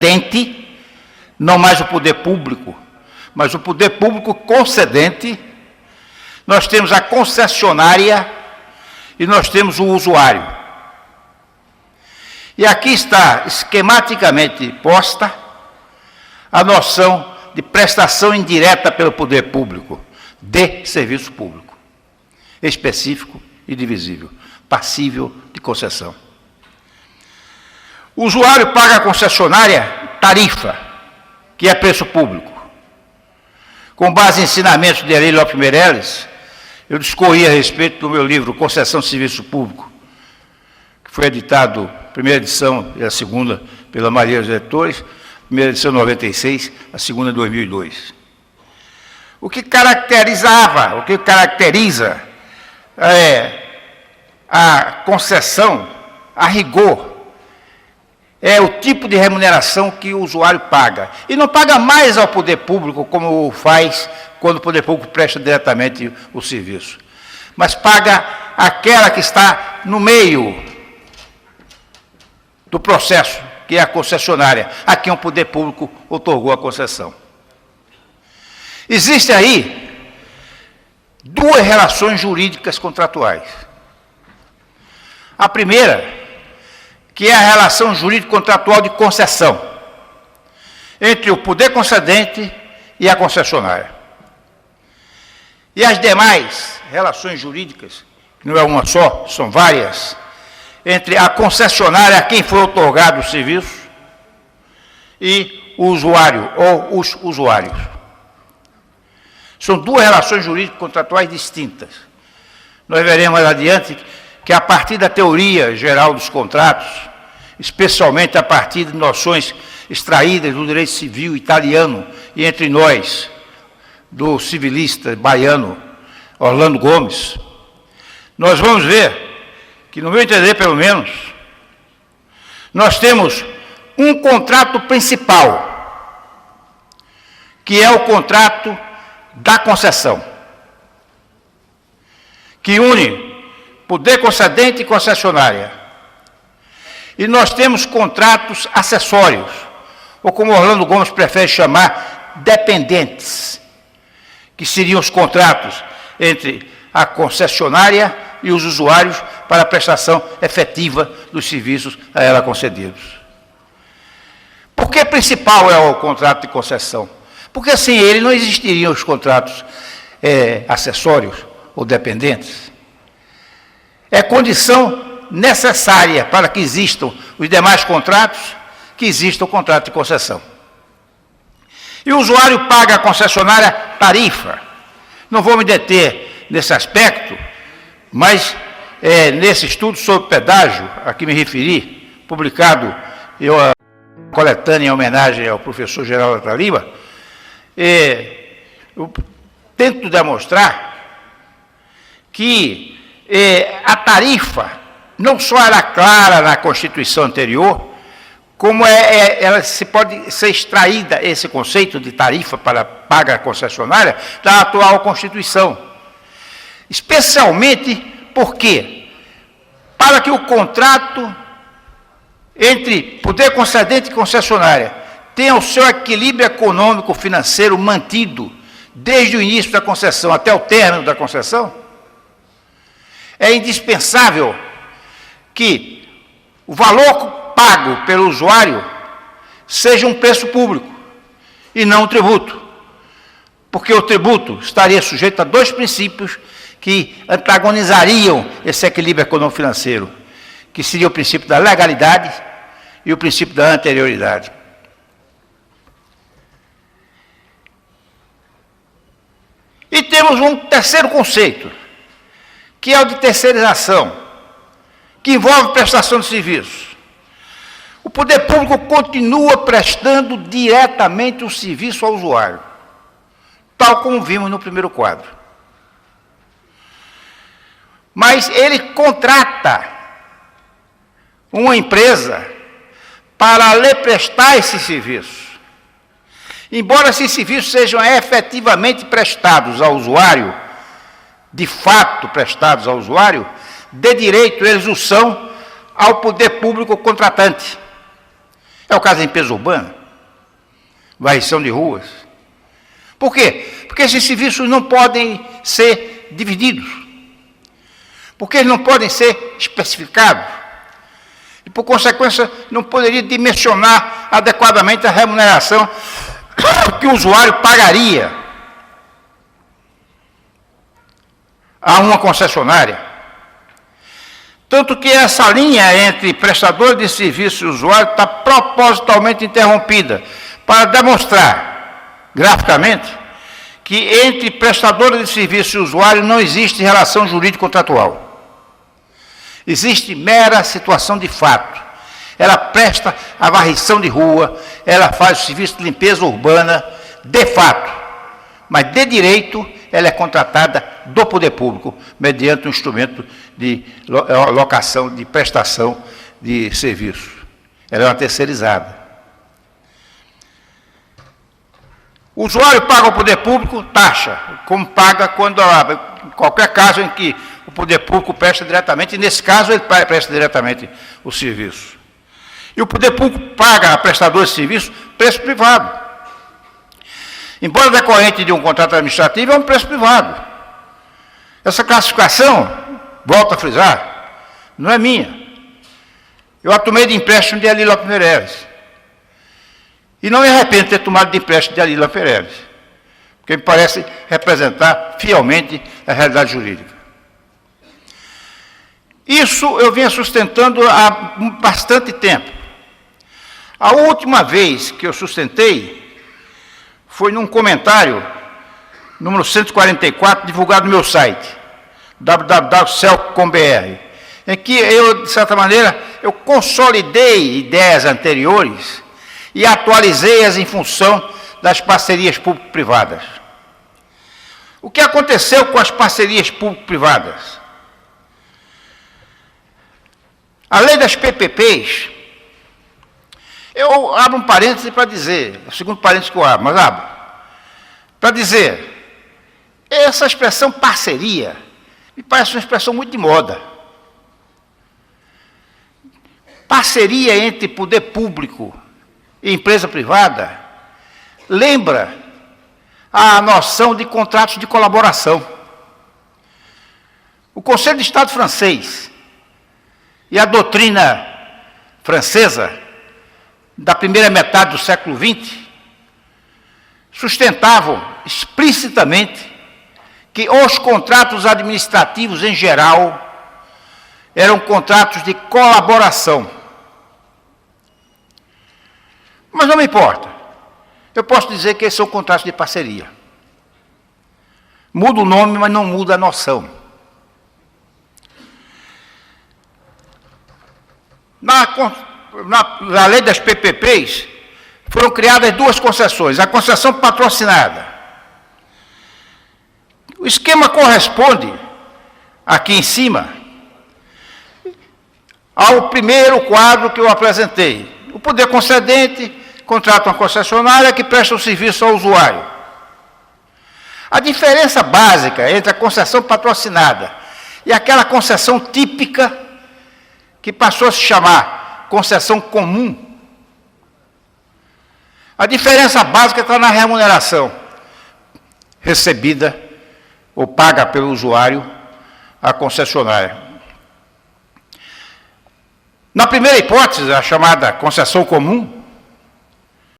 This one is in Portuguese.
concedente, não mais o poder público, mas o poder público concedente, nós temos a concessionária e nós temos o usuário. E aqui está esquematicamente posta a noção de prestação indireta pelo poder público de serviço público, específico e divisível, passível de concessão. O usuário paga à concessionária tarifa, que é preço público. Com base em ensinamentos de Ari Lopes Meirelles, eu discorri a respeito do meu livro Concessão de Serviço Público, que foi editado, a primeira edição e a segunda pela Maria dos Editores, a primeira edição em 96, a segunda em 2002. O que caracteriza a concessão, a rigor, é o tipo de remuneração que o usuário paga. E não paga mais ao poder público, como faz quando o poder público presta diretamente o serviço. Mas paga aquela que está no meio do processo, que é a concessionária, a quem o poder público outorgou a concessão. Existem aí duas relações jurídicas contratuais. A primeira, que é a relação jurídico-contratual de concessão entre o poder concedente e a concessionária. E as demais relações jurídicas, que não é uma só, são várias, entre a concessionária a quem foi outorgado o serviço e o usuário ou os usuários. São duas relações jurídico-contratuais distintas. Nós veremos adiante que a partir da teoria geral dos contratos, especialmente a partir de noções extraídas do direito civil italiano e entre nós, do civilista baiano Orlando Gomes, nós vamos ver que, no meu entender pelo menos, nós temos um contrato principal, que é o contrato da concessão, que une poder concedente e concessionária. E nós temos contratos acessórios, ou como Orlando Gomes prefere chamar, dependentes, que seriam os contratos entre a concessionária e os usuários para a prestação efetiva dos serviços a ela concedidos. Por que principal é o contrato de concessão? Porque sem ele não existiriam os contratos acessórios ou dependentes. É condição necessária para que existam os demais contratos, que exista o contrato de concessão. E o usuário paga à concessionária tarifa. Não vou me deter nesse aspecto, mas nesse estudo sobre pedágio, a que me referi, publicado a coletânea em homenagem ao professor Geraldo Lima, eu tento demonstrar que a tarifa não só era clara na Constituição anterior, como ela pode ser extraída, esse conceito de tarifa para paga concessionária, da atual Constituição. Especialmente porque, para que o contrato entre poder concedente e concessionária tenha o seu equilíbrio econômico financeiro mantido desde o início da concessão até o término da concessão, é indispensável que o valor pago pelo usuário seja um preço público e não um tributo, porque o tributo estaria sujeito a dois princípios que antagonizariam esse equilíbrio econômico-financeiro, que seria o princípio da legalidade e o princípio da anterioridade. E temos um terceiro conceito, que é o de terceirização, que envolve prestação de serviços. O poder público continua prestando diretamente o serviço ao usuário, tal como vimos no primeiro quadro. Mas ele contrata uma empresa para lhe prestar esse serviço. Embora esses serviços sejam efetivamente prestados ao usuário, de fato prestados ao usuário, de direito eles o são ao poder público contratante. É o caso da limpeza urbana, varrição de ruas. Por quê? Porque esses serviços não podem ser divididos. Porque eles não podem ser especificados. E, por consequência, não poderia dimensionar adequadamente a remuneração que o usuário pagaria a uma concessionária. Tanto que essa linha entre prestador de serviço e usuário está propositalmente interrompida, para demonstrar, graficamente, que entre prestador de serviço e usuário não existe relação jurídico-contratual. Existe mera situação de fato. Ela presta a varrição de rua, ela faz o serviço de limpeza urbana, de fato. Mas, de direito, ela é contratada do poder público, mediante um instrumento de locação, de prestação de serviço. Ela é uma terceirizada. O usuário paga ao poder público taxa, como paga quando, em qualquer caso em que o poder público presta diretamente, e nesse caso ele presta diretamente o serviço. E o poder público paga a prestador de serviço preço privado. Embora decorrente de um contrato administrativo, é um preço privado. Essa classificação, volto a frisar, não é minha. Eu a tomei de empréstimo de Alílio Meirelles. E não me arrependo de ter tomado de empréstimo de Alílio Meirelles, porque me parece representar fielmente a realidade jurídica. Isso eu vinha sustentando há bastante tempo. A última vez que eu sustentei foi num comentário, número 144, divulgado no meu site, www.celco.com.br, em que eu, de certa maneira, eu consolidei ideias anteriores e atualizei-as em função das parcerias público-privadas. O que aconteceu com as parcerias público-privadas? A lei das PPPs, eu abro um parêntese para dizer, o segundo parêntese que eu abro, mas abro, para dizer, essa expressão parceria me parece uma expressão muito de moda. Parceria entre poder público e empresa privada lembra a noção de contratos de colaboração. O Conselho de Estado francês e a doutrina francesa da primeira metade do século XX sustentavam explicitamente que os contratos administrativos em geral eram contratos de colaboração. Mas não me importa. Eu posso dizer que esses são contratos de parceria. Muda o nome, mas não muda a noção. Na lei das PPPs, foram criadas duas concessões. A concessão patrocinada. O esquema corresponde, aqui em cima, ao primeiro quadro que eu apresentei. O poder concedente contrata uma concessionária que presta o serviço ao usuário. A diferença básica entre a concessão patrocinada e aquela concessão típica que passou a se chamar concessão comum, a diferença básica está na remuneração recebida ou paga pelo usuário à concessionária. Na primeira hipótese, a chamada concessão comum,